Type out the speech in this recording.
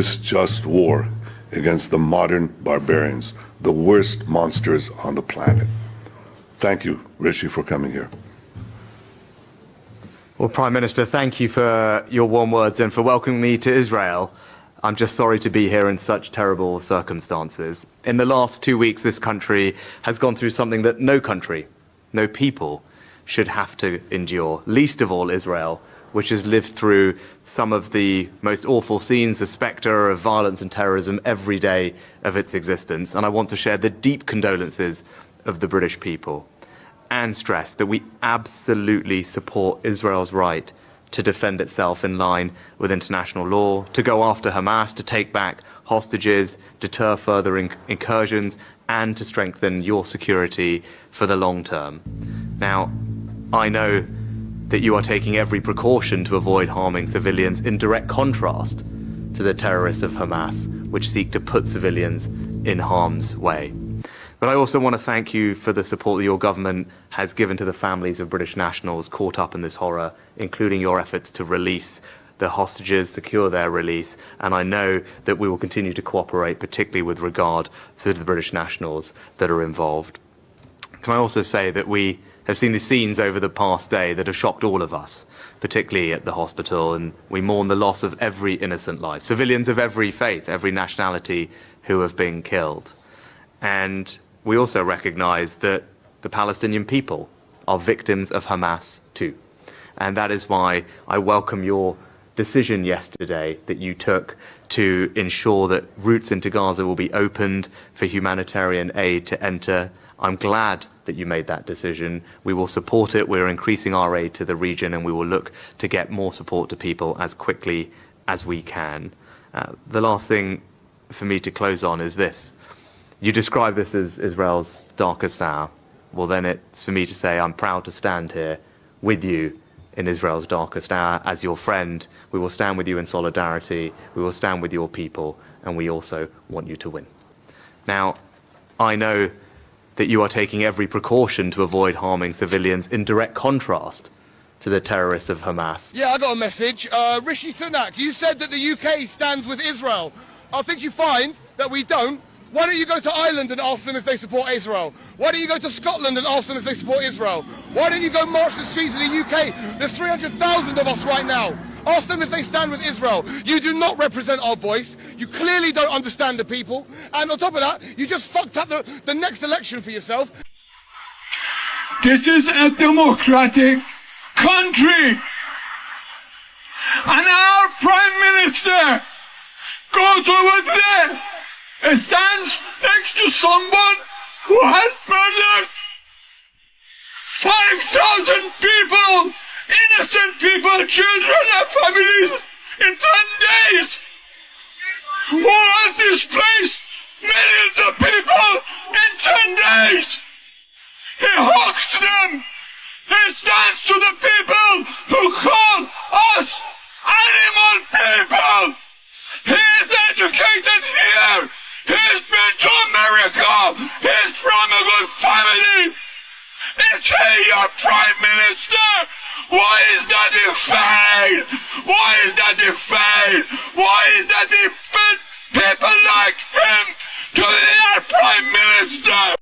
this just war against the modern barbarians, the worst monsters on the planet. Thank you, Rishi, for coming here. Well, Prime Minister, thank you for your warm words and for welcoming me to Israel. I'm just sorry to be here in such terrible circumstances. In the last 2 weeks, this country has gone through something that no country, no people should have to endure, least of all Israel, which has lived through some of the most awful scenes, the spectre of violence and terrorism every day of its existence. And I want to share the deep condolences of the British people and stress that we absolutely support Israel's right to defend itself in line with international law, to go after Hamas, to take back hostages, deter further incursions, and to strengthen your security for the long term. Now, I know that you are taking every precaution to avoid harming civilians, in direct contrast to the terrorists of Hamas, which seek to put civilians in harm's way. But I also want to thank you for the support that your government has given to the families of British nationals caught up in this horror, including your efforts to release the hostages, secure their release. And I know that we will continue to cooperate, particularly with regard to the British nationals that are involved. Can I also say that we have seen the scenes over the past day that have shocked all of us, particularly at the hospital, and we mourn the loss of every innocent life, civilians of every faith, every nationality who have been killed. And we also recognise that the Palestinian people are victims of Hamas too. And that is why I welcome your decision yesterday that you took to ensure that routes into Gaza will be opened for humanitarian aid to enter. I'm glad that you made that decision. We will support it. We're increasing our aid to the region, and we will look to get more support to people as quickly as we can. The last thing for me to close on is this. You describe this as Israel's darkest hour. Well, then it's for me to say I'm proud to stand here with you in Israel's darkest hour. As your friend, we will stand with you in solidarity. We will stand with your people, and we also want you to win. Now, I know that you are taking every precaution to avoid harming civilians, in direct contrast to the terrorists of Hamas. Yeah, I got a message. Rishi Sunak, you said that the UK stands with Israel. I think you find that we don't. Why don't you go to Ireland and ask them if they support Israel? Why don't you go to Scotland and ask them if they support Israel? Why don't you go march the streets of the UK? There's 300,000 of us right now. Ask them if they stand with Israel. You do not represent our voice. You clearly don't understand the people. And on top of that, you just fucked up the next election for yourself. This is a democratic country. And our Prime Minister goes over there and stands next to someone who has murdered 5,000 people, innocent people, children and families in 10 days. Who has displaced millions of people in 10 days? He hawks them. He stands to the people who call us animal people. He is educated here. He's been to America. He's from a good family. Is he your Prime Minister? Why is that defied? Why is that defied? Why is that people like him to be our Prime Minister?